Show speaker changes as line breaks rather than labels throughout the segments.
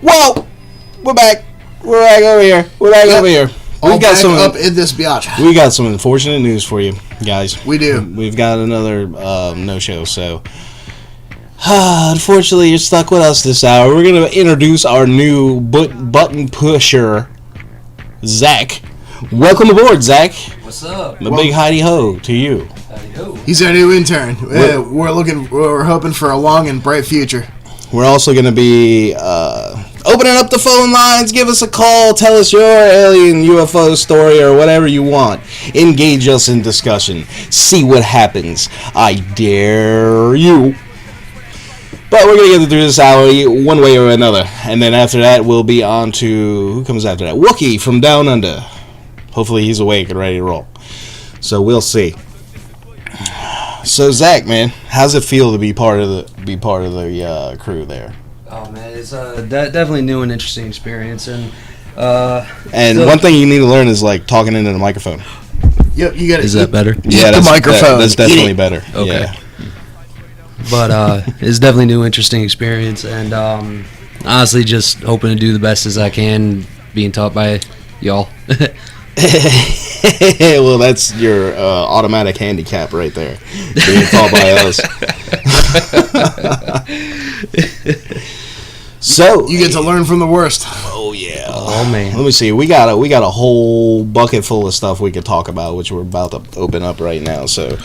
Whoa! We're back. We're back over here.
We've got some up in this biatch.
We got some unfortunate news for you, guys.
We do.
We've got another no-show, so unfortunately, you're stuck with us this hour. We're gonna introduce our new button pusher, Zach. Welcome aboard, Zach.
What's up?
Big hidey ho to you.
Howdy ho.
He's our new intern. We're hoping for a long and bright future.
We're also going to be opening up the phone lines. Give us a call. Tell us your alien UFO story or whatever you want. Engage us in discussion. See what happens. I dare you. But we're going to get through this hour one way or another. And then after that, we'll be on to... Who comes after that? Wookie from Down Under. Hopefully he's awake and ready to roll. So we'll see. So Zach, man, how's it feel to be part of the crew there?
Oh man, it's definitely new and interesting experience, and
one thing you need to learn is like talking into the microphone.
Yep, you got it.
Is that better?
Yeah,
the microphone.
That's definitely better.
Okay.
Yeah.
But it's definitely new, interesting experience, and honestly, just hoping to do the best as I can, being taught by y'all.
Well, that's your automatic handicap right there. Being taught by us. So
you get to learn from the worst.
Oh yeah.
Oh man.
Let me see. We got a whole bucket full of stuff we could talk about, which we're about to open up right now. So,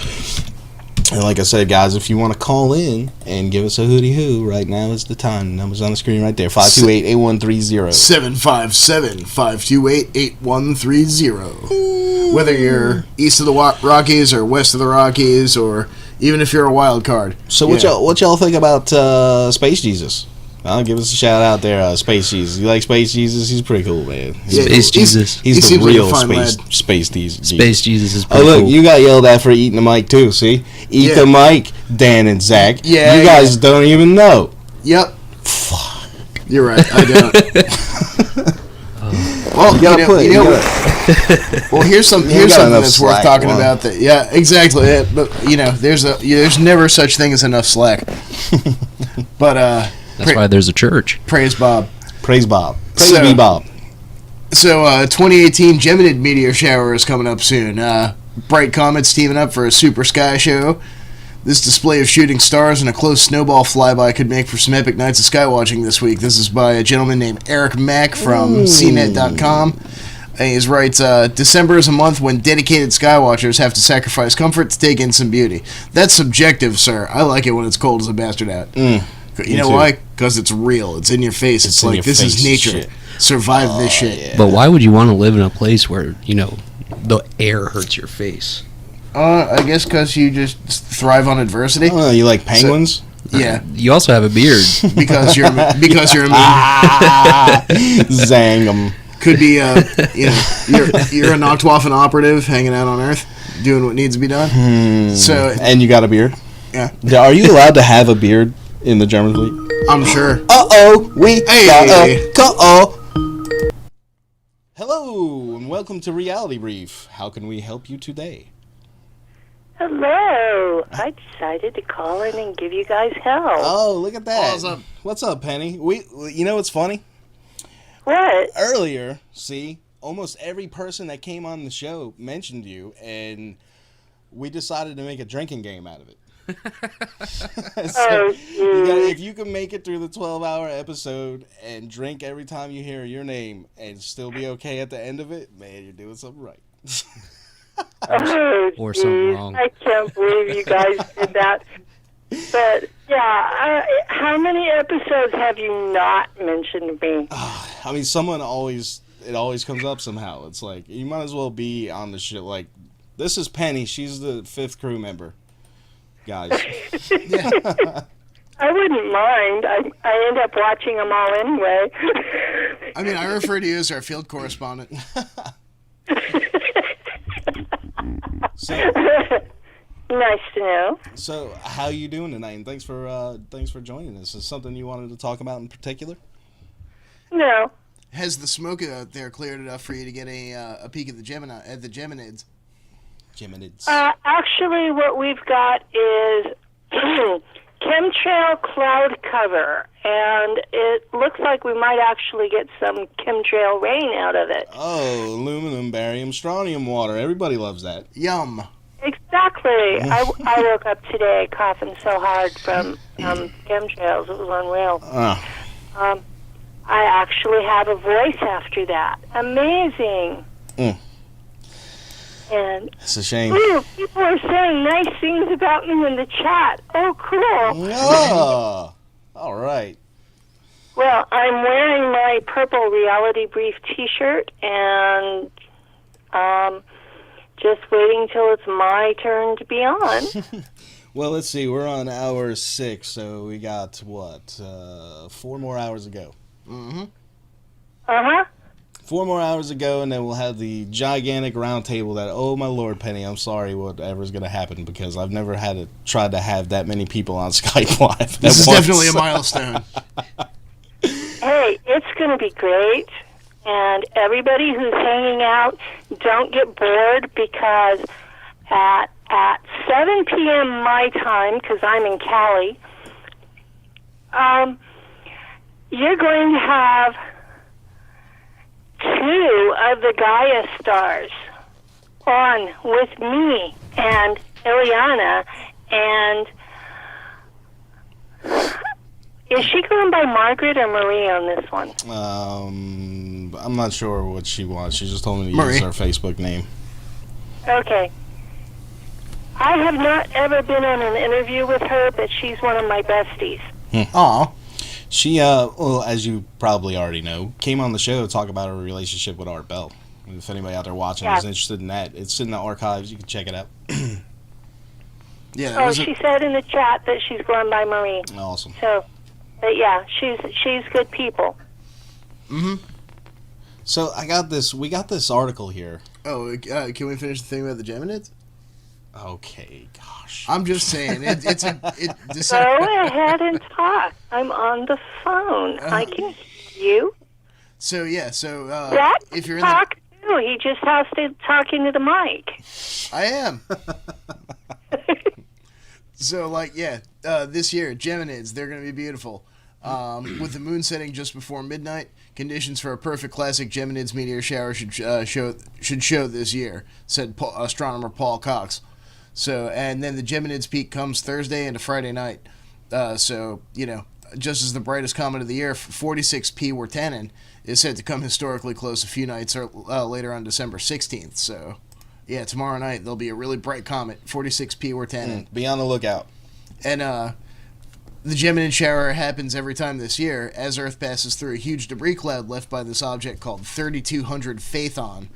and like I said, guys, if you want to call in and give us a hooty hoo, right now is the time. The number's on the screen right there. 528-8130.
757-528-8130. Whether you're east of the Rockies or west of the Rockies, or even if you're a wild card.
So what y'all think about Space Jesus? I'll give us a shout out there, Space Jesus. You like Space Jesus? He's pretty cool, man.
Space Jesus.
He's the real Space Jesus.
Space Jesus is pretty
cool. Oh, look,
cool.
you got yelled at for eating the mic, too, see? Eat the mic, Dan and Zach.
Yeah,
you guys don't even know.
Yep. You're right, I don't. Well, well, here's something that's worth talking about. Yeah, exactly. But there's never such thing as enough slack. But
that's why there's a church.
Praise Bob.
Praise Bob. Praise be Bob.
So 2018 Geminid meteor shower is coming up soon. Bright comets teaming up for a super sky show. This display of shooting stars and a close snowball flyby could make for some epic nights of sky watching this week. This is by a gentleman named Eric Mack from CNET.com. And he writes, December is a month when dedicated skywatchers have to sacrifice comfort to take in some beauty. That's subjective, sir. I like it when it's cold as a bastard out. You know why? Because it's real. It's in your face. It's like, this is nature. Shit. Survive this shit.
Yeah. But why would you want to live in a place where, the air hurts your face?
I guess because you just thrive on adversity.
Oh, you like penguins?
So, yeah.
You also have a beard.
because you're a meme.
Zang 'em.
Could be, you're a Noctwaffen operative hanging out on Earth, doing what needs to be done.
And you got a beard?
Yeah.
Are you allowed to have a beard in the German fleet?
I'm sure.
We got a call. Hello, and welcome to Reality Brief. How can we help you today?
Hello. I decided to call in and give you guys help.
Oh, look at that.
Awesome.
What's up, Penny? You know what's funny?
What?
Earlier, almost every person that came on the show mentioned you, and we decided to make a drinking game out of it. So if you can make it through the 12-hour episode and drink every time you hear your name and still be okay at the end of it, man, you're doing something right.
Or something wrong.
I can't believe you guys did that. But, yeah, how many episodes have you not mentioned me?
I mean, it always comes up somehow. It's like, you might as well be on the shit. Like, this is Penny. She's the 5th crew member. Guys.
Yeah. I wouldn't mind. I end up watching them all anyway.
I mean, I refer to you as our field correspondent.
So,
nice to know.
So, how you doing tonight? And thanks for joining us. Is something you wanted to talk about in particular?
No.
Has the smoke out there cleared enough for you to get a peek at the Geminids?
Geminids.
Actually, what we've got is chemtrail cloud cover, and it looks like we might actually get some chemtrail rain out of it.
Oh, aluminum, barium, strontium water. Everybody loves that.
Yum.
Exactly. I woke up today coughing so hard from chemtrails. It was unreal. I actually have a voice after that. Amazing. And
it's a shame.
Ooh, people are saying nice things about me in the chat. Oh, cool.
Oh, all right.
Well, I'm wearing my purple Reality Brief T-shirt and just waiting till it's my turn to be on.
Well, let's see. We're on hour 6, so we got, 4 more hours to go.
Mm-hmm.
Uh-huh.
4 more hours ago, and then we'll have the gigantic round table that, oh my lord, Penny, I'm sorry whatever's going to happen, because I've never tried to have that many people on Skype Live.
This is definitely a milestone.
Hey, it's going to be great, and everybody who's hanging out, don't get bored, because at 7 p.m. my time, because I'm in Cali, you're going to have 2 of the Gaia stars on with me and Ileana, and is she going by Margaret or Marie on this one?
I'm not sure what she wants. She just told me to
Marie.
use her Facebook name.
Okay. I have not ever been on an interview with her, but she's one of my besties.
Aw.
She, well, as you probably already know, came on the show to talk about her relationship with Art Bell. If anybody out there watching is interested in that, it's in the archives. You can check it out.
Yeah.
She said in the chat that she's going by Marie.
Awesome.
So, but yeah, she's good people.
Mm-hmm.
So we got this article here.
Oh, can we finish the thing about the Geminids?
Okay, gosh.
I'm just saying,
Go ahead and talk. I'm on the phone. I can hear you.
So
If
you're in
talk too. He just has to talk into the mic.
I am. So, this year, Geminids, they're going to be beautiful. With the moon setting just before midnight, conditions for a perfect classic Geminids meteor shower should show this year, said astronomer Paul Cox. So, and then the Geminids peak comes Thursday into Friday night. Just as the brightest comet of the year, 46P Wirtanen, is said to come historically close a few nights later on December 16th. So, yeah, tomorrow night there'll be a really bright comet, 46P Wirtanen.
Be on the lookout.
And the Geminid shower happens every time this year as Earth passes through a huge debris cloud left by this object called 3200 Phaethon,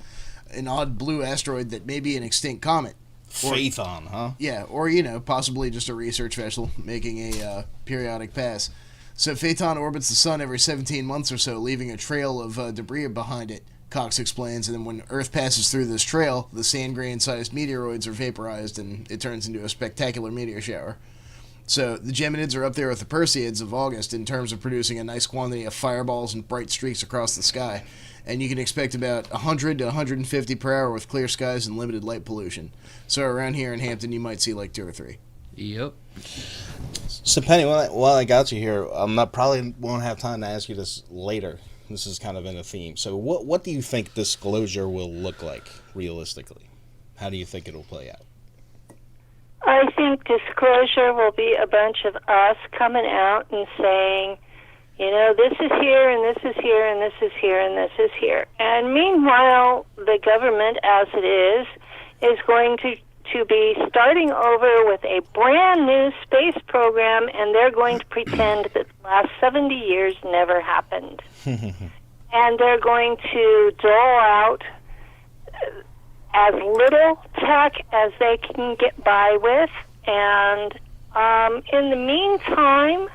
an odd blue asteroid that may be an extinct comet.
Phaethon, huh?
Yeah, or, possibly just a research vessel making a periodic pass. So Phaethon orbits the sun every 17 months or so, leaving a trail of debris behind it, Cox explains, and then when Earth passes through this trail, the sand grain-sized meteoroids are vaporized, and it turns into a spectacular meteor shower. So the Geminids are up there with the Perseids of August in terms of producing a nice quantity of fireballs and bright streaks across the sky, and you can expect about 100 to 150 per hour with clear skies and limited light pollution. So around here in Hampton, you might see like 2 or 3.
Yep.
So Penny, while I got you here, probably won't have time to ask you this later. This is kind of in a theme. So what do you think disclosure will look like realistically? How do you think it'll play out?
I think disclosure will be a bunch of us coming out and saying, this is here, and this is here, and this is here, and this is here. And meanwhile, the government, as it is going to be starting over with a brand new space program, and they're going to pretend that the last 70 years never happened. And they're going to dole out as little tech as they can get by with, and in the meantime,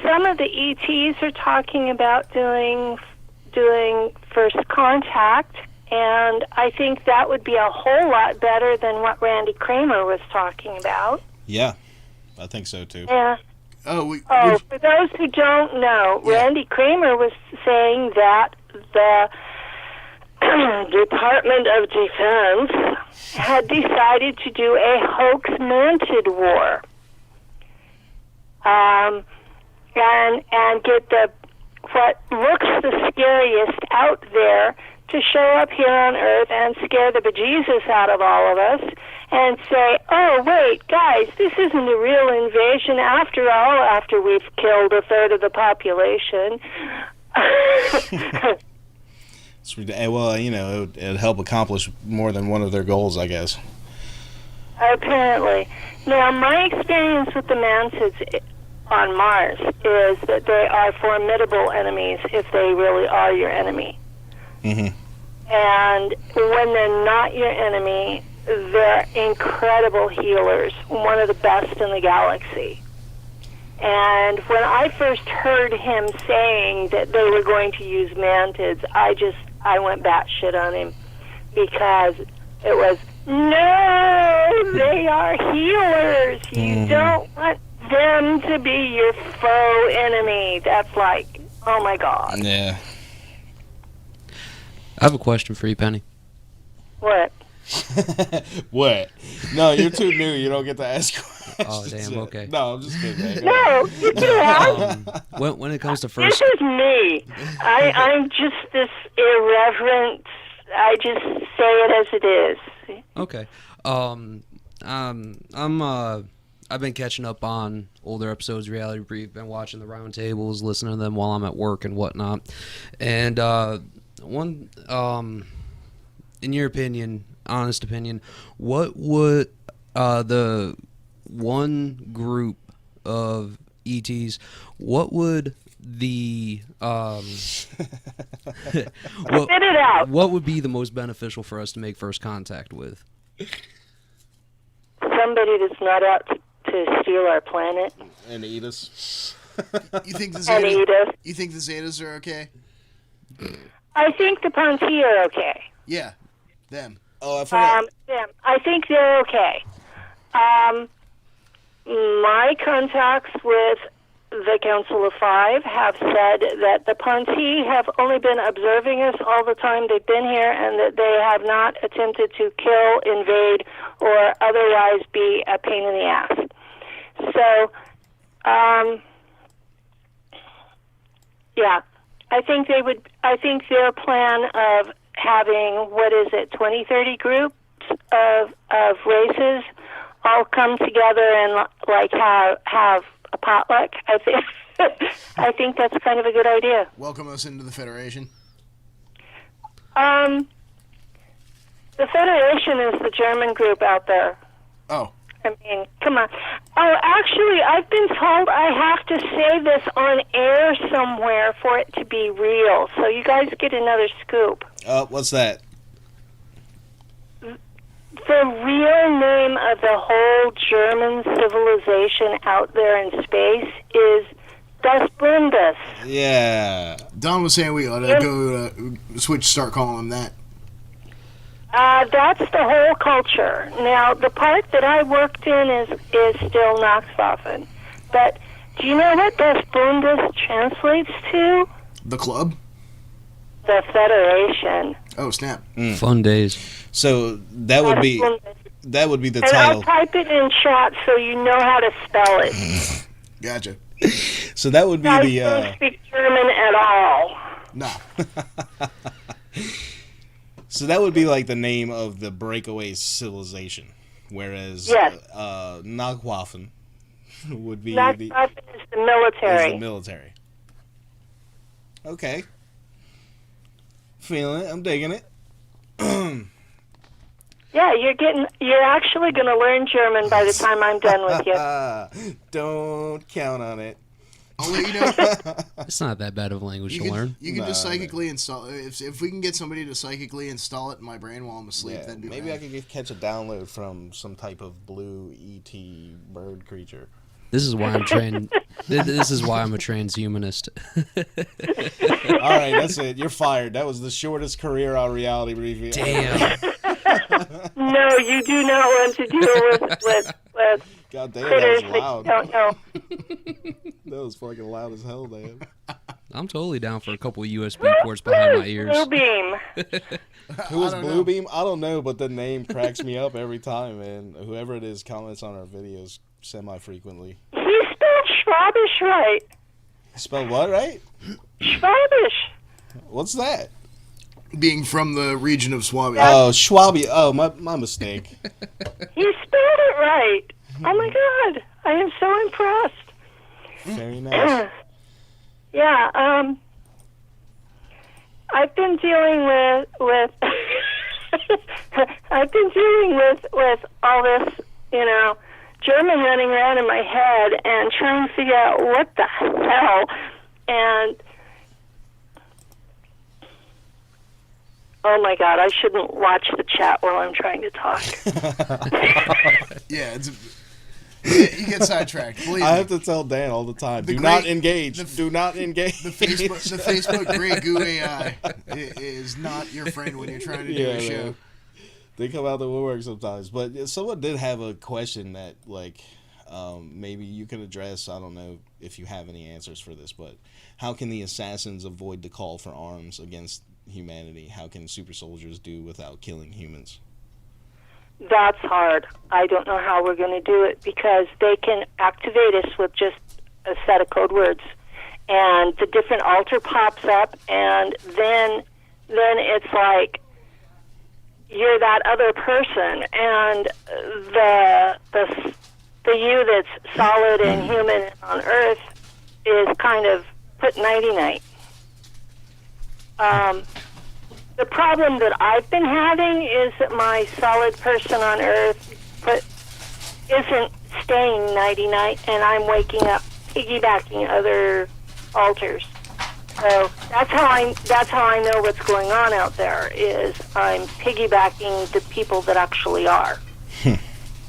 some of the ETs are talking about doing first contact, and I think that would be a whole lot better than what Randy Kramer was talking about.
Yeah, I think so too.
Yeah. For those who don't know,
Yeah.
Randy Kramer was saying that the Department of Defense had decided to do a hoax-mounted war. and get what looks the scariest out there to show up here on Earth and scare the bejesus out of all of us and say, oh, wait, guys, this isn't a real invasion after all, after we've killed a third of the population.
Well, it'd help accomplish more than one of their goals, I guess.
Apparently. Now, my experience with the Mantids on Mars is that they are formidable enemies if they really are your enemy.
Mm-hmm.
And when they're not your enemy, they're incredible healers, one of the best in the galaxy. And when I first heard him saying that they were going to use Mantids, I went batshit on him, because it was, no, they are healers. You don't want them to be your foe enemy. That's like, oh my God.
Yeah.
I have a question for you, Penny.
What?
What? No, you're too new. You don't get to ask questions.
Oh, damn, okay.
No, I'm just kidding, man.
No, you do.
When it comes to first...
This is me. I'm just this irreverent. I just say it as it is.
Okay. I've been catching up on older episodes of Reality Brief, been watching the roundtables, listening to them while I'm at work and whatnot. And in your opinion, honest opinion, what would the one group of ETs, what would the
Spit it out.
what would be the most beneficial for us to make first contact with?
Somebody that's not out to steal our planet.
And eat us.
You think the
And eat us.
You think the Zetas are okay?
I think the Ponti are okay.
Yeah, them.
Oh, I forgot.
Them. I think they're okay. My contacts with the Council of Five have said that the Ponti have only been observing us all the time they've been here, and that they have not attempted to kill, invade, or otherwise be a pain in the ass. So, yeah, I think they would. I think their plan of having 20, 30 groups of races all come together and like have a potluck. I think that's kind of a good idea.
Welcome us into the Federation.
The Federation is the German group out there.
Oh.
I mean, come on. Oh, actually, I've been told I have to say this on air somewhere for it to be real. So you guys get another scoop.
What's that?
The real name of the whole German civilization out there in space is Das Bundes.
Yeah.
Don was saying we ought to go start calling them that.
That's the whole culture. Now, the part that I worked in is still Nachtwaffen. But do you know what Das Bundes translates to?
The club?
The Federation.
Oh, snap.
Fun days.
So that would be the
and
title.
I'll type it in chat so you know how to spell it.
Gotcha.
So that would be
I don't speak German at all.
Nah.
So that would be like the name of the breakaway civilization, whereas Nachtwaffen would be
Nachtwaffen is the military.
military. Okay. Feeling it. I'm digging it.
Yeah, you're actually going to learn German by the time I'm done with you.
Don't count on it.
I'll let you know.
It's not that bad of a language to learn.
You can just psychically install it. If we can get somebody to psychically install it in my brain while I'm asleep, then
maybe I could catch a download from some type of blue ET bird creature.
This is why I'm trained. This is why I'm a transhumanist.
All right, that's it. You're fired. That was the shortest career on Reality Briefing.
Damn.
No, you do not want to deal with
God damn,
critters
that was loud.
that you don't know.
That was fucking loud as hell, man.
I'm totally down for a couple of USB ports behind my ears.
Blue beam.
Who was Bluebeam? I don't know, but the name cracks me up every time, man. Whoever it is comments on our videos semi-frequently.
He spelled Schwabish right.
Spelled what, right?
Schwabish.
What's that?
Being from the region of Swabia.
Oh, Schwabi. Oh, my mistake.
You spelled it right. Oh my God, I am so impressed.
Very nice.
Yeah, I've been dealing with I've been dealing with all this, German running around in my head and trying to figure out what the hell. And oh my God, I shouldn't watch the chat while I'm trying to talk.
Yeah, you get sidetracked. Believe
I
me.
have to tell Dan all the time.
The
Do
great-
not engage. Do not engage.
The Facebook Grey Goo AI is not your friend when you're trying to do a show.
Man. They come out the woodwork sometimes. But someone did have a question that, maybe you could address. I don't know if you have any answers for this, but how can the assassins avoid the call for arms against humanity? How can super soldiers do without killing humans?
That's hard. I don't know how we're going to do it because they can activate us with just a set of code words, and the different altar pops up, and then it's like you're that other person, and the you that's solid and human on Earth is kind of put nighty-night. The problem that I've been having is that my solid person on Earth isn't staying nighty-night, and I'm waking up piggybacking other altars. So that's how I know what's going on out there. Is I'm piggybacking the people that actually are,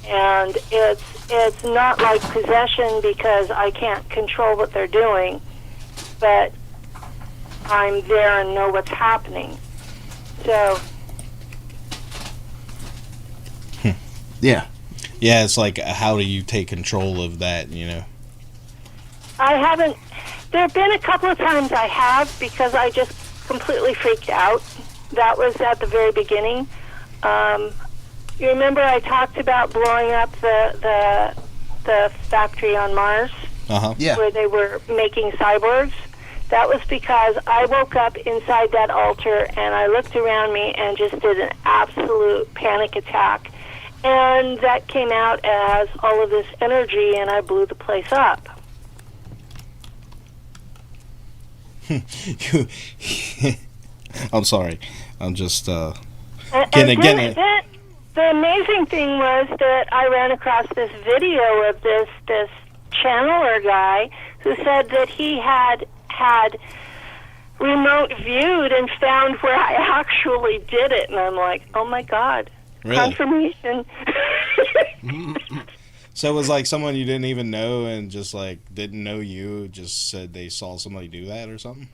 and it's not like possession because I can't control what they're doing, but I'm there and know what's happening. So
Yeah.
Yeah, it's like, how do you take control of that,
I haven't. There have been a couple of times I have because I just completely freaked out. That was at the very beginning. You remember I talked about blowing up the factory on Mars
Uh-huh.
Yeah.
where they were making cyborgs? That was because I woke up inside that altar and I looked around me and just did an absolute panic attack. And that came out as all of this energy, and I blew the place up.
I'm sorry. I'm just
And
getting it.
The amazing thing was that I ran across this video of this channeler guy who said that he had remote viewed and found where I actually did it, and I'm like, oh my God,
Really?
confirmation.
So it was like someone you didn't even know and just didn't know you, just said they saw somebody do that or something?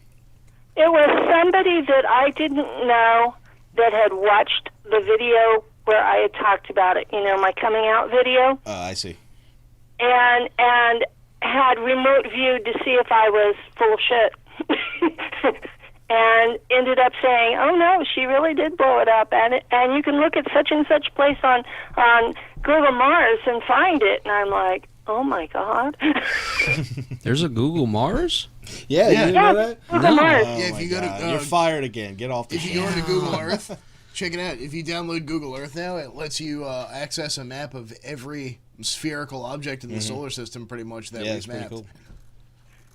It was somebody that I didn't know that had watched the video where I had talked about it, my coming out video,
I see.
and had remote viewed to see if I was full of shit. And ended up saying, oh no, she really did blow it up, and you can look at such and such place on Google Mars and find it. And I'm like, oh my God.
There's a Google Mars?
Yeah,
Yeah.
you didn't know that?
Google Mars.
Oh
Yeah, if
my
you go to,
God. You're fired again. Get off the
If you
show.
go into Google Earth, check it out. If you download Google Earth now, it lets you access a map of every spherical object in the solar system, pretty much, that
Yeah,
we've
it's pretty
mapped.
cool.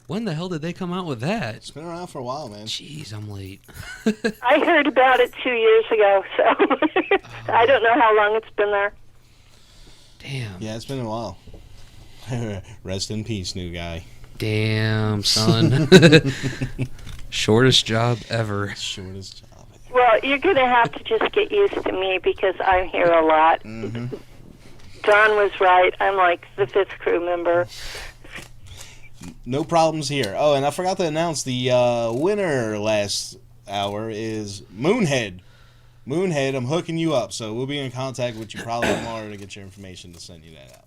When the hell did they come out with that?
It's been around for a while, man.
Jeez, I'm late.
I heard about it 2 years ago, so I don't know how long it's been there.
Damn.
Yeah, it's been a while. Rest in peace, new guy.
Damn, son. Shortest job ever.
Shortest job.
Well, you're going to have to just get used to me because I'm here a lot.
Mm-hmm.
Don was right. I'm like the fifth crew member.
No problems here. Oh, and I forgot to announce the winner last hour is Moonhead. Moonhead, I'm hooking you up, so we'll be in contact with you probably tomorrow to get your information to send you that out.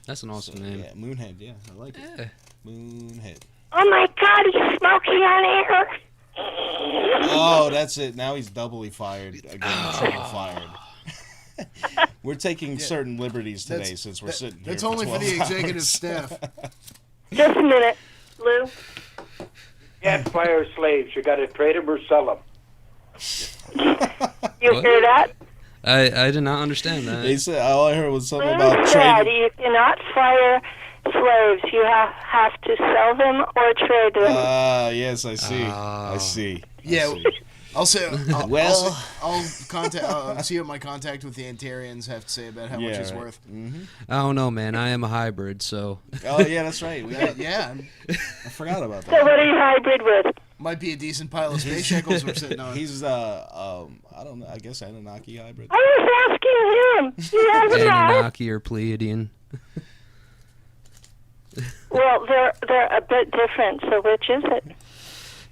That's an awesome name.
Yeah, Moonhead, yeah, I like it.
Yeah.
Moonhead.
Oh my God, he's smoking on air.
Oh, that's it. Now he's doubly fired. Again, triple fired. We're taking certain liberties today
That's-
since we're sitting here.
That's
for
only for
12
the executive
hours.
staff.
Just a minute, Lou.
Can't fire slaves. You got to trade them or sell them.
You
What?
hear that?
I did not understand that.
He said all I heard was something
Who
about
said
trading.
you cannot fire slaves? You have to sell them or trade them.
Yes, I see.
Oh.
I see.
Yeah. Also,
Well-
I'll see what my contact with the Antarians have to say about how much it's worth.
I don't know, man. I am a hybrid, so
Oh yeah, that's right.
Yeah,
I forgot about
So
that.
what are you hybrid with?
might be a decent pile of space shekels we're sitting on.
He's I don't know. I guess Anunnaki hybrid.
I was asking him. He hasn't asked.
Anunnaki or Pleiadian.
Well, they're a bit different. So which is it?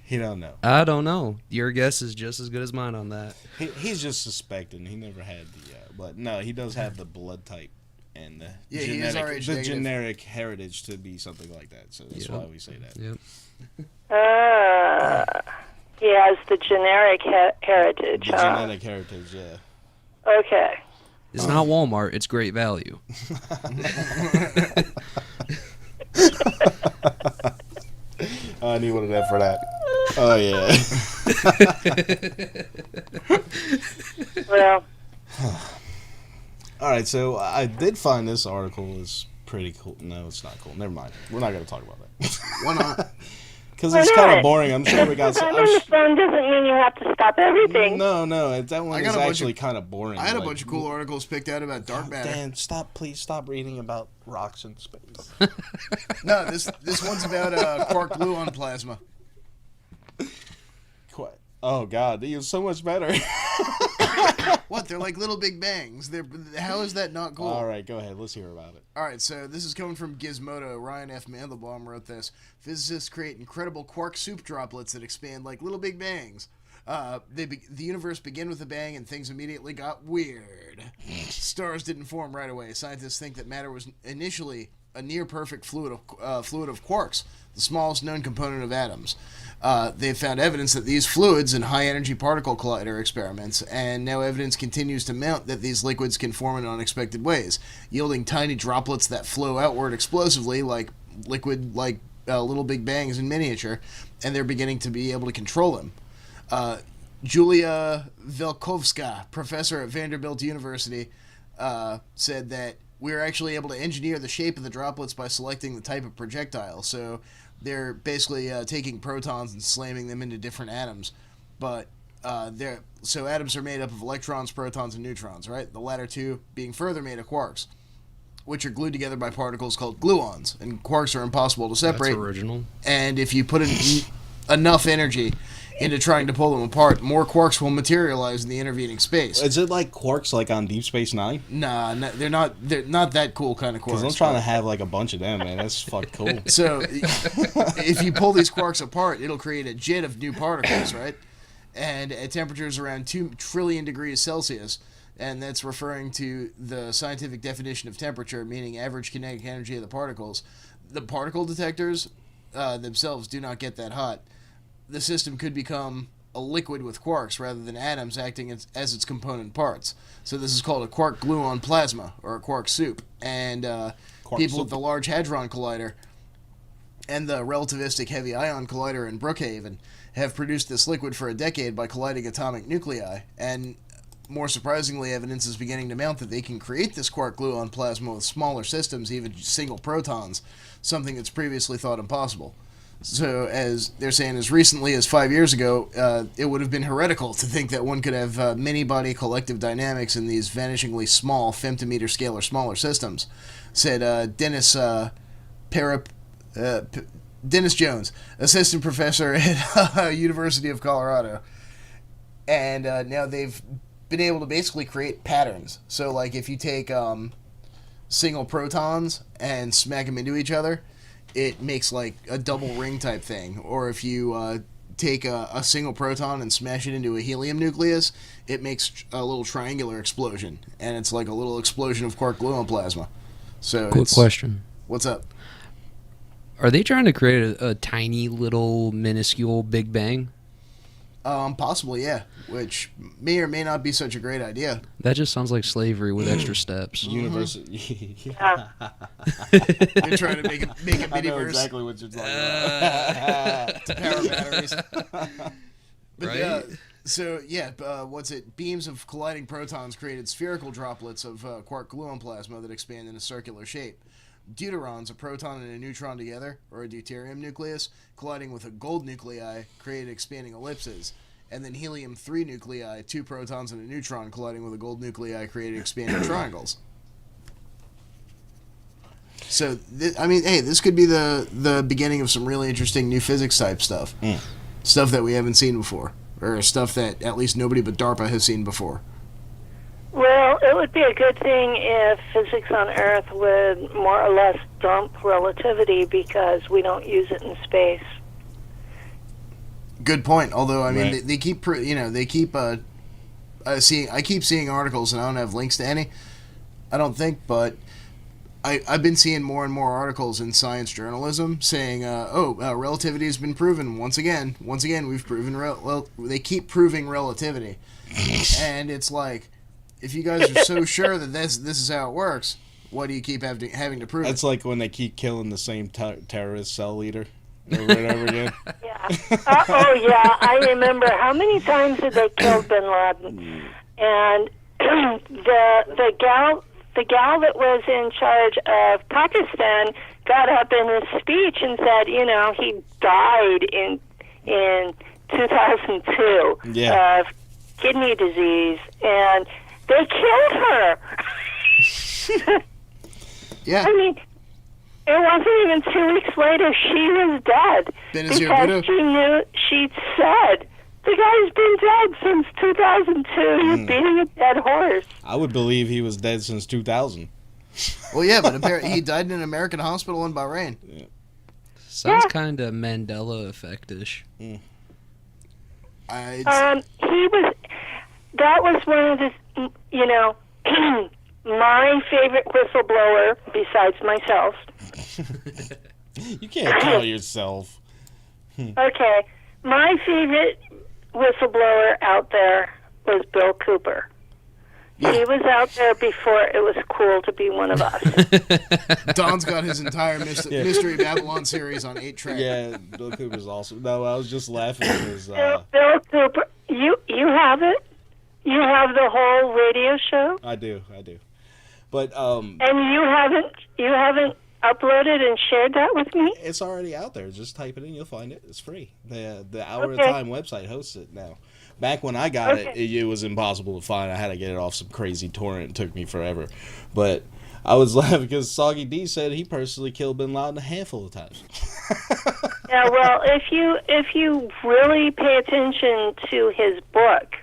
He don't know.
I don't know. Your guess is just as good as mine on that.
He's just suspecting. He never had the. But no, he does have the blood type and the
He is RH negative.
generic heritage to be something like that. So that's why we say that.
Yep.
He has the generic heritage.
The genetic heritage, yeah.
Okay.
It's not Walmart. It's great value.
I need one of them for that. Oh yeah.
Well,
All right, so I did find this article is pretty cool. No, it's not cool. Never mind. We're not going to talk about that.
Why not?
Because
Why
it's kind
not?
of boring. I'm sure we got
I'm on the phone doesn't mean you have to stop everything.
No, that
I
one
got
is
a bunch
actually
of-
kind of boring.
I had a
like-
bunch of cool articles picked out about dark matter.
Dan, please stop reading about rocks in space.
No, this one's about quark gluon plasma.
Oh God, they are so much better.
What? They're like little big bangs. How is that not cool?
All right, go ahead. Let's hear about it.
All right, so this is coming from Gizmodo. Ryan F. Mandelbaum wrote this. Physicists create incredible quark soup droplets that expand like little big bangs. The universe began with a bang and things immediately got weird. Stars didn't form right away. Scientists think that matter was initially a near-perfect fluid of quarks, the smallest known component of atoms. They've found evidence that these fluids in high-energy particle collider experiments, and now evidence continues to mount that these liquids can form in unexpected ways, yielding tiny droplets that flow outward explosively like little big bangs in miniature, and they're beginning to be able to control them. Julia Velkovska, professor at Vanderbilt University, said that we're actually able to engineer the shape of the droplets by selecting the type of projectile. So they're basically taking protons and slamming them into different atoms. But so atoms are made up of electrons, protons, and neutrons, right? The latter two being further made of quarks, which are glued together by particles called gluons. And quarks are impossible to separate.
That's original.
And if you put enough energy into trying to pull them apart, more quarks will materialize in the intervening space.
Is it like quarks like on Deep Space Nine?
Nah, they're not that cool kind of quarks.
Because I'm trying to have like a bunch of them, man. That's fucking cool.
So, if you pull these quarks apart, it'll create a jet of new particles, right? And at temperatures around 2 trillion degrees Celsius, and that's referring to the scientific definition of temperature, meaning average kinetic energy of the particles. The particle detectors themselves do not get that hot. The system could become a liquid with quarks rather than atoms acting as its component parts. So this is called a quark gluon plasma, or a quark soup. And people at the Large Hadron Collider and the Relativistic Heavy Ion Collider in Brookhaven have produced this liquid for a decade by colliding atomic nuclei. And more surprisingly, evidence is beginning to mount that they can create this quark gluon plasma with smaller systems, even single protons, something that's previously thought impossible. So, as they're saying, as recently as 5 years ago, it would have been heretical to think that one could have many-body collective dynamics in these vanishingly small, femtometer scale or smaller systems, said Dennis Jones, assistant professor at University of Colorado. And now they've been able to basically create patterns. So, like, if you take single protons and smack them into each other, it makes like a double ring type thing. Or if you take a single proton and smash it into a helium nucleus, it makes a little triangular explosion, and it's like a little explosion of quark gluon plasma. So,
Quick question.
What's up?
Are they trying to create a tiny little minuscule Big Bang?
Possibly, yeah. Which may or may not be such a great idea.
That just sounds like slavery with extra steps.
University.
Yeah.
They're trying to make a
I know
miniverse
exactly what you're talking about.
to power batteries. But,
Right?
what's it? Beams of colliding protons created spherical droplets of quark gluon plasma that expand in a circular shape. Deuterons, a proton and a neutron together, or a deuterium nucleus, colliding with a gold nuclei, created expanding ellipses. And then helium-3 nuclei, 2 protons and a neutron colliding with a gold nuclei, created expanding triangles. So, this could be the beginning of some really interesting new physics type stuff. Stuff that we haven't seen before. Or stuff that at least nobody but DARPA has seen before.
Well, it would be a good thing if physics on Earth would more or less dump relativity because we don't use it in space.
Good point. Although I mean,
Right.
they keep I keep seeing articles and I don't have links to any. I don't think, but I've been seeing more and more articles in science journalism saying, relativity has been proven once again. Once again, we've proven they keep proving relativity, and it's like, if you guys are so sure that this is how it works, why do you keep having to prove
It's
it?
like when they keep killing the same terrorist cell leader over and over again.
Yeah. Yeah. I remember how many times did they kill Bin Laden, and the gal that was in charge of Pakistan got up in his speech and said, he died in 2002
Yeah.
of kidney disease, and they killed her.
Yeah,
I mean, it wasn't even 2 weeks later she was dead
Benazir
because
Bhutto.
she said the guy's been dead since 2002. You're beating a dead horse.
I would believe he was dead since 2000.
Well, yeah, but apparently he died in an American hospital in Bahrain.
Sounds
Yeah.
kind of Mandela effect-ish.
He was. That was one of the, my favorite whistleblower besides myself.
You can't tell yourself.
Okay, my favorite whistleblower out there was Bill Cooper.
Yeah.
He was out there before it was cool to be one of us.
Don's got his entire Mystery Babylon series on 8-track.
Yeah, Bill Cooper's awesome. No, I was just laughing because
Bill Cooper, you have it. You have the whole radio show,
I do. But
and you haven't uploaded and shared that with me.
it's already out there. Just type it in, you'll find it. It's free. The Hour
Okay.
at a Time website hosts it now. Back when I got
Okay.
it was impossible to find. I had to get it off some crazy torrent. It took me forever. But I was laughing because Soggy D said he personally killed Bin Laden a handful of times.
Yeah, well, if you really pay attention to his book,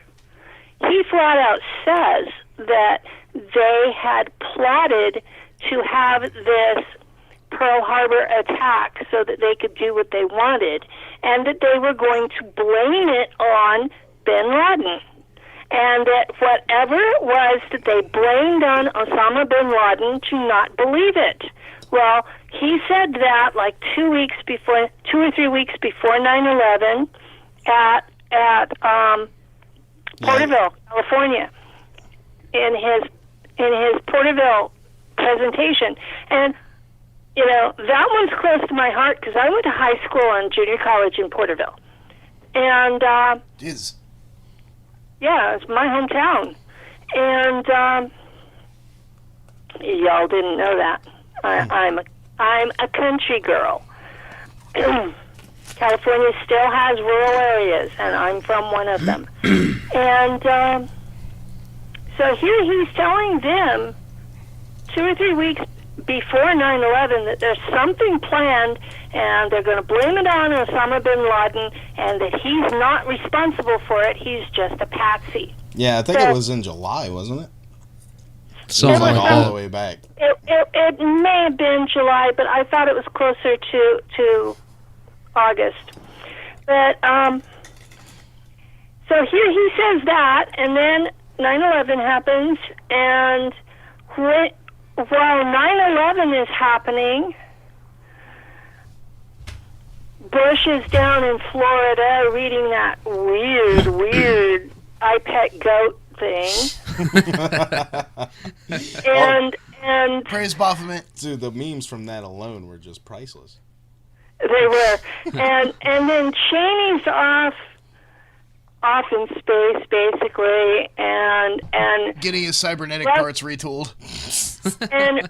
he flat out says that they had plotted to have this Pearl Harbor attack so that they could do what they wanted, and that they were going to blame it on Bin Laden. And that whatever it was that they blamed on Osama bin Laden, to not believe it. Well, he said that like 2 or 3 weeks before 9/11 at Porterville, California, in his Porterville presentation. And that one's close to my heart because I went to high school and junior college in Porterville, and
Jeez.
yeah, it's my hometown. And y'all didn't know that. I'm a country girl. California still has rural areas, and I'm from one of them. And so here he's telling them 2 or 3 weeks before 9/11 that there's something planned, and they're going to blame it on Osama bin Laden, and that he's not responsible for it. He's just a patsy.
Yeah, I think
So-
it was in July, wasn't it? It
Something
was like
like
all
that.
the way back.
It may have been July, but I thought it was closer to August. But so here he says that, and then 9/11 happens, and while 9/11 is happening, Bush is down in Florida reading that weird weird I pet goat thing. and
Praise Baphomet.
Dude, the memes from that alone were just priceless.
they were, and then Cheney's off in space basically, and
Getting his cybernetic parts retooled.
and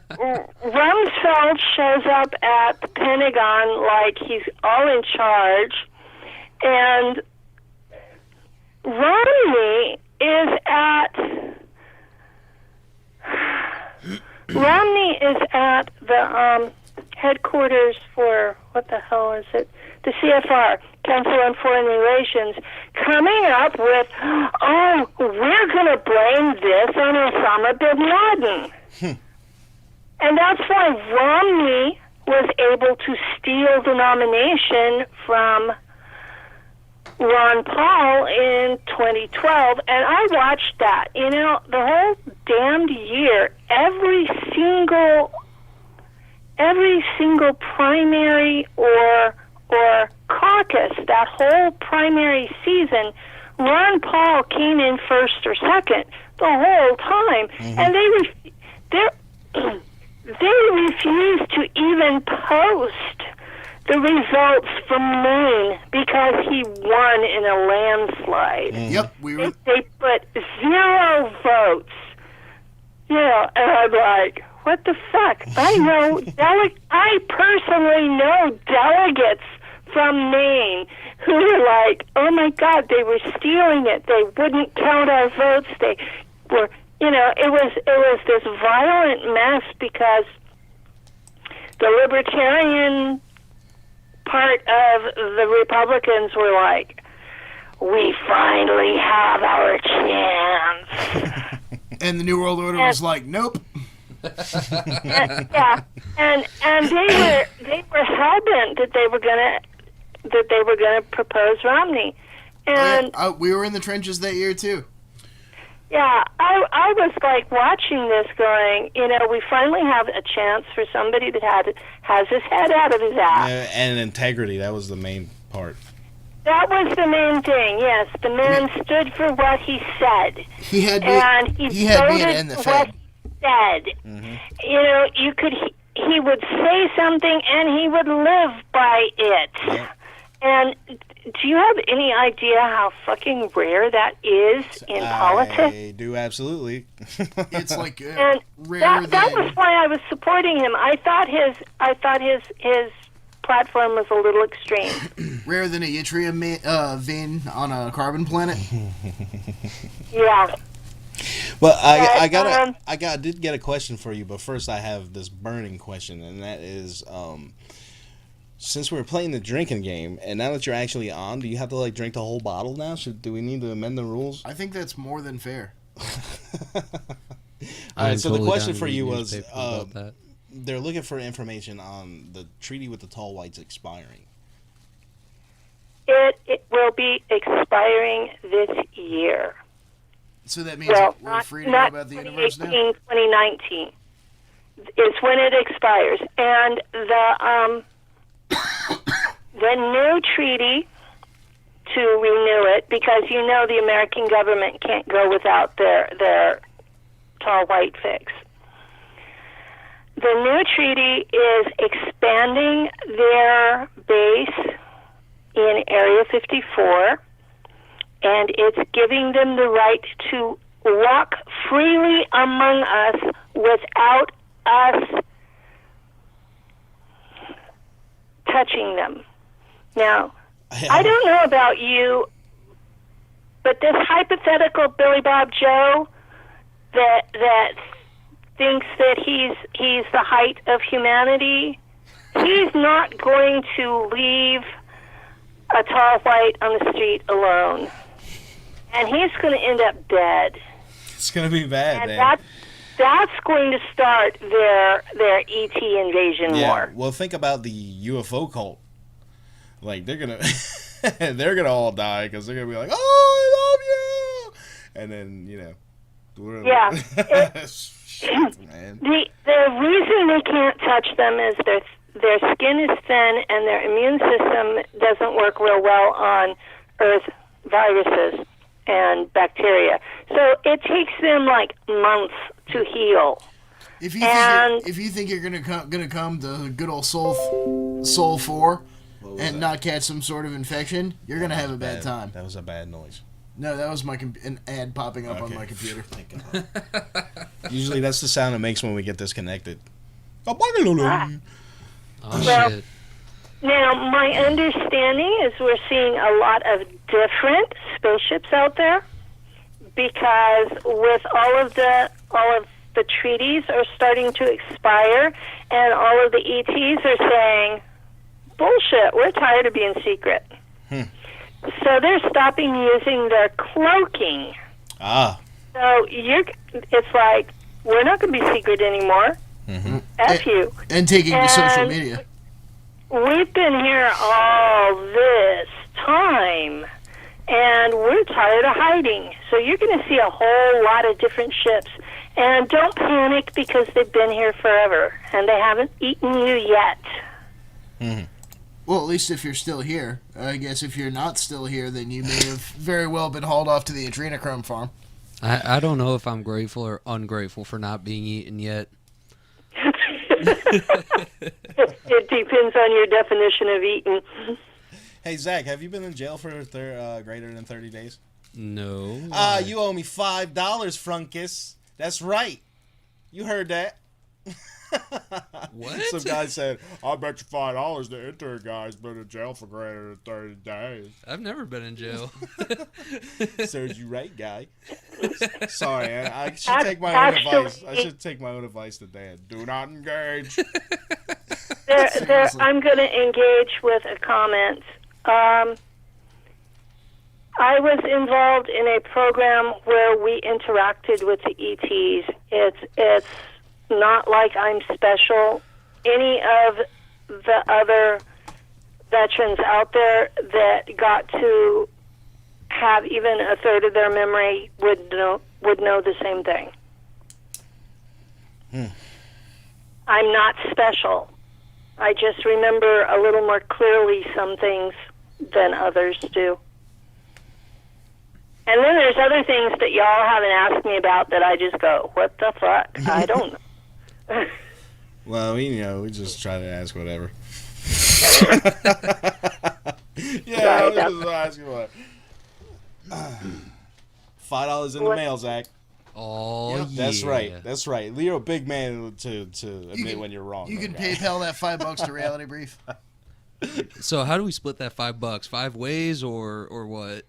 Rumsfeld shows up at the Pentagon like he's all in charge, and Romney is at the headquarters for, what the hell is it? The CFR, Council on Foreign Relations, coming up with, oh, we're going to blame this on Osama bin Laden. And that's why Romney was able to steal the nomination from Ron Paul in 2012, and I watched that. You know, the whole damned year, every single primary or caucus, that whole primary season, Ron Paul came in first or second the whole time, and they refused to even post the results from Maine because he won in a landslide.
Yep,
They put 0 votes. Yeah, and I'm like, what the fuck? I personally know delegates from Maine who were like, oh my God, they were stealing it. They wouldn't count our votes. They were, it was this violent mess because the libertarian part of the Republicans were like, we finally have our chance.
And the New World Order was like, nope.
Yeah, and they were hellbent that they were gonna propose Romney, and
we were in the trenches that year too.
Yeah, I was like watching this, going, we finally have a chance for somebody that has his head out of his ass.
And integrity, that was the main part.
That was the main thing, yes. The man stood for what he said.
He had
voted for what he said. Mm-hmm. He would say something and he would live by it. Yeah. And do you have any idea how fucking rare that is in politics?
I do, absolutely.
It's like
and
rare.
That was why I was supporting him. I thought his platform was a little extreme.
Rarer than a yttrium vein on a carbon planet.
Yeah.
Well, I did get a question for you, but first I have this burning question, and that is, since we're playing the drinking game, and now that you're actually on, do you have to drink the whole bottle now? Do we need to amend the rules?
I think that's more than fair.
All right. So the question for you was, they're looking for information on the treaty with the tall whites expiring.
It will be expiring this year.
So that means we're free to go about the universe now?
2019 is when it expires. And the new treaty, to renew it, because the American government can't go without their tall white fix. The new treaty is expanding their base in Area 54, and it's giving them the right to walk freely among us without us touching them. Now, I don't know about you, but this hypothetical Billy Bob Joe that thinks that he's the height of humanity, he's not going to leave a tall white on the street alone. And he's going to end up dead.
It's going to be bad,
and
man.
That's going to start their ET invasion war.
Well, think about the UFO cult. They're gonna all die because they're gonna be like, "Oh, I love you," and then
yeah.
Shit, man.
The reason they can't touch them is their skin is thin and their immune system doesn't work real well on Earth viruses and bacteria. So it takes them like months to heal.
If you think you're gonna come to good old Sol 4 and not catch some sort of infection, you're gonna have a bad time.
That was a bad noise.
No, that was an ad popping up on my computer.
Thank God. Usually that's the sound it makes when we get disconnected.
Oh,
Well,
shit.
now, my understanding is we're seeing a lot of different spaceships out there because with all of the treaties are starting to expire, and all of the ETs are saying, "Bullshit! We're tired of being secret." So they're stopping using their cloaking.
Ah.
So it's like we're not going to be secret anymore.
Mm-hmm.
F you.
And taking to social media.
We've been here all this time, and we're tired of hiding. So you're going to see a whole lot of different ships. And don't panic because they've been here forever, and they haven't eaten you yet.
Mm-hmm.
Well, at least if you're still here. I guess if you're not still here, then you may have very well been hauled off to the adrenochrome farm.
I don't know if I'm grateful or ungrateful for not being eaten yet.
It depends on your definition of eating.
Hey, Zach, have you been in jail for greater than 30 days?
No.
You owe me $5, Frunkus. That's right. You heard that.
What?
Some guy said, "I'll bet you $5 the intern guy's been in jail for greater than 30 days."
I've never been in jail.
Serves you right, guy. Sorry, I should take my own advice. I should take my own advice to Dan. Do not engage.
I'm going to engage with a comment. I was involved in a program where we interacted with the ETs. It's not like I'm special. Any of the other veterans out there that got to have even a third of their memory would know the same thing. I'm not special. I just remember a little more clearly some things than others do. And then there's other things that y'all haven't asked me about that I just go, what the fuck? I don't know.
Well, we just try to ask whatever. Yeah, I was just asking what. $5 in the mail, Zach.
Oh, yeah.
That's right. You're a big man to admit when you're wrong.
You can PayPal that $5 to Reality Brief.
So how do we split that $5? 5 ways or what?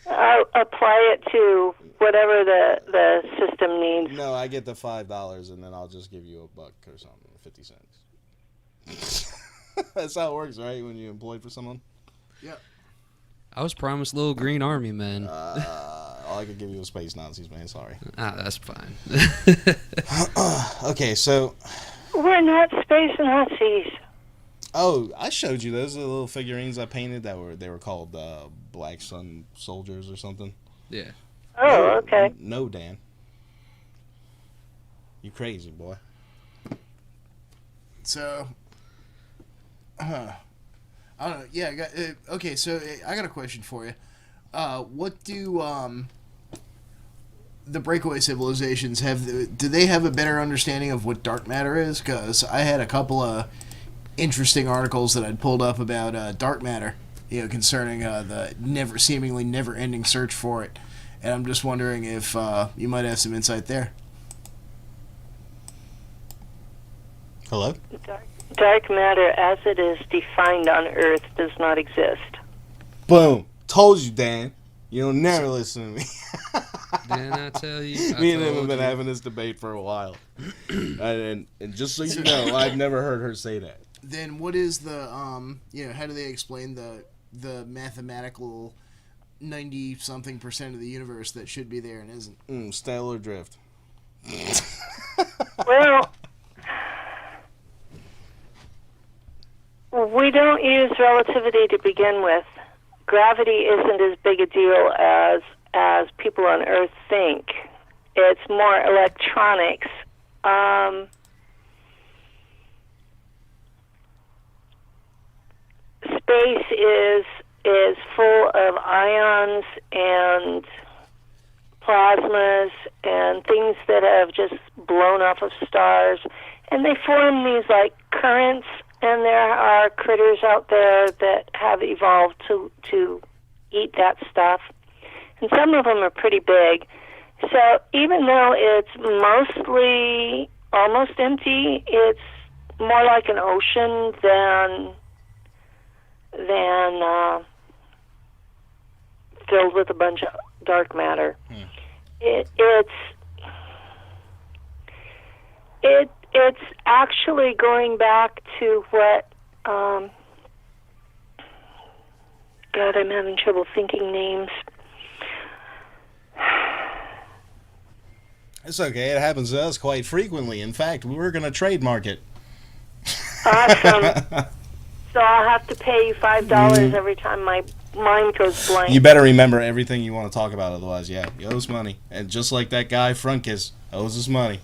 I'll apply it to whatever the system needs.
No, I get the $5 and then I'll just give you $1 or something, 50 cents. That's how it works, right? When you're employed for someone.
Yep.
I was promised little green army, man.
All I could give you was space Nazis, man. Sorry.
That's fine.
Okay, so.
We're not space Nazis.
Oh, I showed you those little figurines I painted they were called Black Sun Soldiers or something.
Yeah.
Oh, okay.
No, Dan. You crazy, boy.
So, I don't know. Yeah, okay, so I got a question for you. What do the breakaway civilizations have? Do they have a better understanding of what dark matter is? Because I had a couple of interesting articles that I'd pulled up about dark matter, concerning the seemingly never-ending search for it, and I'm just wondering if you might have some insight there.
Hello?
Dark matter, as it is defined on Earth, does not exist.
Boom. Told you, Dan. You don't never listen to me.
Didn't I tell you?
Me and him have been having this debate for a while. and just so you know, I've never heard her say that.
Then what is the, how do they explain the mathematical 90-something% of the universe that should be there and isn't?
Stellar drift.
Well, we don't use relativity to begin with. Gravity isn't as big a deal as people on Earth think. It's more electronics. space is full of ions and plasmas and things that have just blown off of stars, and they form these like currents, and there are critters out there that have evolved to eat that stuff, and some of them are pretty big. So even though it's mostly almost empty, it's more like an ocean than filled with a bunch of dark matter. It's actually going back to what God, I'm having trouble thinking names.
It's okay. It happens to us quite frequently. In fact, we were going to trademark it.
Awesome. So I'll have to pay you $5 every time my mind goes blank.
You better remember everything you want to talk about, otherwise, yeah, you owe us money. And just like that guy, Frunkus, owes us money.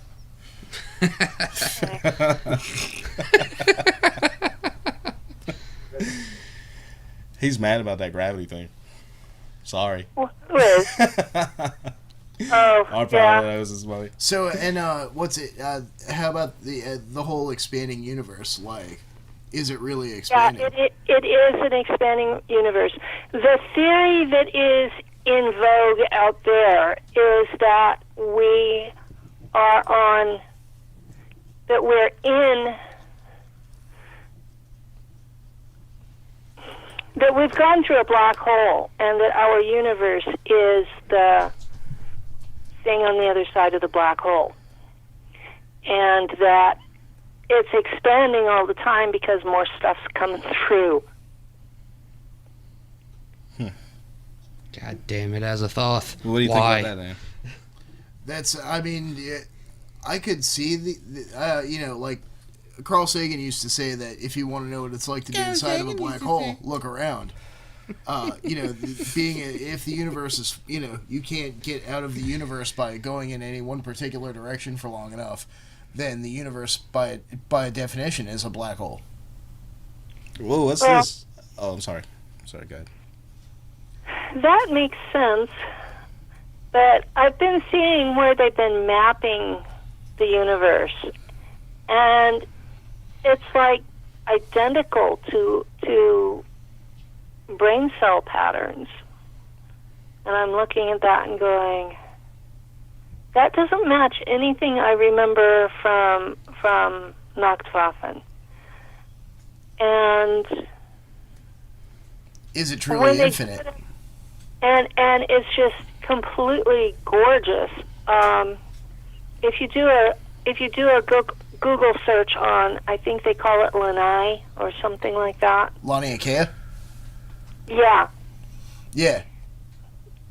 He's mad about that gravity thing. Sorry.
Who is? Oh,
Our
yeah.
pilot owes us money.
So, and what's it? How about the whole expanding universe? Like, is it really expanding?
Yeah, it is an expanding universe. The theory that is in vogue out there is that we are on, that we're in, that we've gone through a black hole, and that our universe is the thing on the other side of the black hole. And that it's expanding all the time because more stuff's coming through.
God damn it, as a thought.
What do you
Why?
think about that, man?
That's, I mean, I could see like Carl Sagan used to say that if you want to know what it's like to be inside of a black hole, look around. If the universe is, you can't get out of the universe by going in any one particular direction for long enough, then the universe, by definition, is a black hole.
Whoa, what's this? Oh, I'm sorry. Sorry, go ahead.
That makes sense, but I've been seeing where they've been mapping the universe, and it's like identical to brain cell patterns. And I'm looking at that and going, that doesn't match anything I remember from Nachtwaffen. And
is it truly infinite?
And it's just completely gorgeous. If you do a Google search on, I think they call it Lanai or something like that.
Laniakea?
Yeah.
Yeah.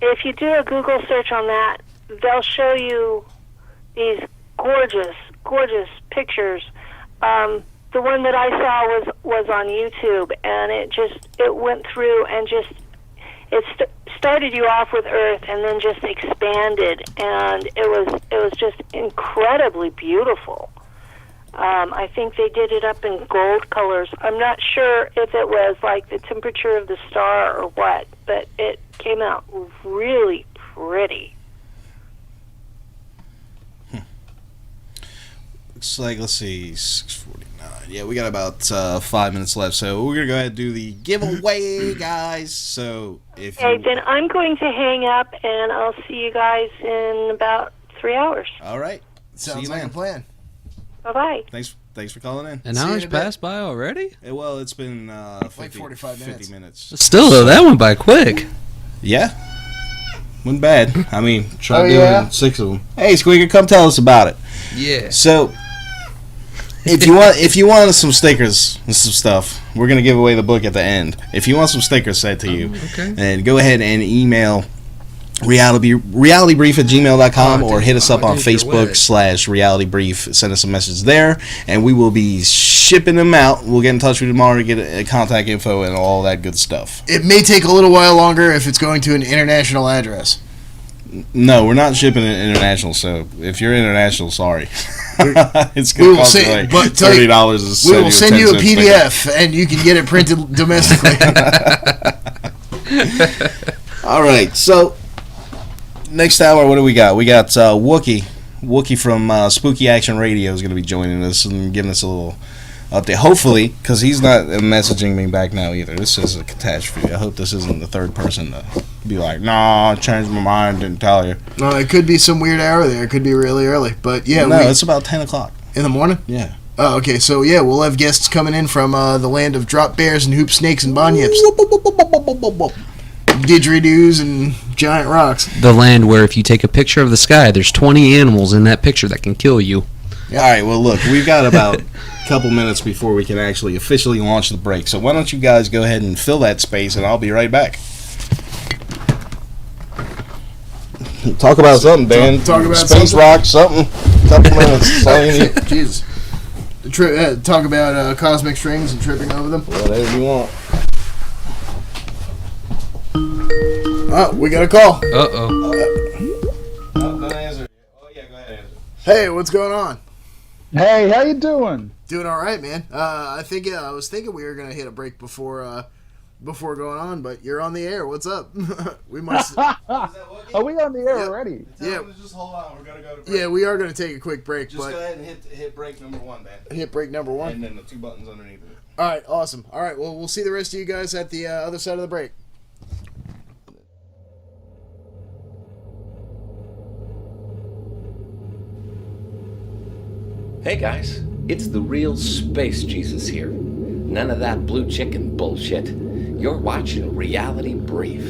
If you do a Google search on that, they'll show you these gorgeous, gorgeous pictures. The one that I saw was on YouTube, and it went through and just started you off with Earth and then just expanded, and it was just incredibly beautiful. I think they did it up in gold colors. I'm not sure if it was like the temperature of the star or what, but it came out really pretty.
Looks like, let's see, 6:49. Yeah, we got about 5 minutes left, so we're going to go ahead and do the giveaway, guys. So if
Okay, then I'm going to hang up, and I'll see you guys in about 3 hours.
All right.
Sounds like a plan.
Bye-bye.
Thanks for calling in.
An
See you
hour's
in a bit.
passed by already?
Well, it's been
45
50 minutes.
Still, though, that went by quick.
Yeah. Wasn't bad. I mean, try doing
yeah?
6 of them. Hey, Squeaker, come tell us about it.
Yeah.
So, if you want some stickers and some stuff, we're gonna give away the book at the end. If you want some stickers sent to you,
Okay.
and go ahead and email realitybrief@gmail.com or hit us up on Facebook/realitybrief. Send us a message there, and we will be shipping them out. We'll get in touch with you tomorrow to get contact info and all that good stuff.
It may take a little while longer if it's going to an international address.
No, we're not shipping it international, so if you're international, sorry. It's
We
going to
will
cost you
say-
like
but tell you-
$30 to send
We will send
a
you a
10 cent sticker.
PDF, and you can get it printed domestically.
All right, so next hour, what do we got? We got Wookie from Spooky Action Radio is going to be joining us and giving us a little update. Hopefully, because he's not messaging me back now either. This is a catastrophe. I hope this isn't the third person to be like, "Nah, I changed my mind, didn't tell you."
No, it could be some weird hour there. It could be really early, but yeah,
No, it's about 10 o'clock.
in the morning.
Yeah.
Oh, okay. So yeah, we'll have guests coming in from the land of drop bears and hoop snakes and bonyips, didgeridoos and giant rocks.
The land where if you take a picture of the sky, there's 20 animals in that picture that can kill you.
All right, well, look, we've got about a couple minutes before we can actually officially launch the break. So why don't you guys go ahead and fill that space, and I'll be right back. Talk about something, Dan.
Talk about
Space
something.
rock, something. Couple minutes. That's all you need.
Jesus. Talk about cosmic strings and tripping over them.
Whatever you want.
Oh, we got a call.
Uh-oh.
Don't answer. Oh, yeah, go ahead.
Hey, what's going on?
Hey, how you doing?
Doing all right, man. I was thinking we were gonna hit a break before going on, but you're on the air. What's up? We must.
Are we on the air
Yep.
already?
Yeah.
Just hold on. We're going to go to break.
Yeah, we are gonna take a quick break,
Just
but
go ahead and hit break number 1, man.
hit break number 1.
And then the 2 buttons underneath it.
All right, awesome. All right, well, we'll see the rest of you guys at the other side of the break.
Hey guys, it's the real Space Jesus here. None of that blue chicken bullshit. You're watching Reality Brief.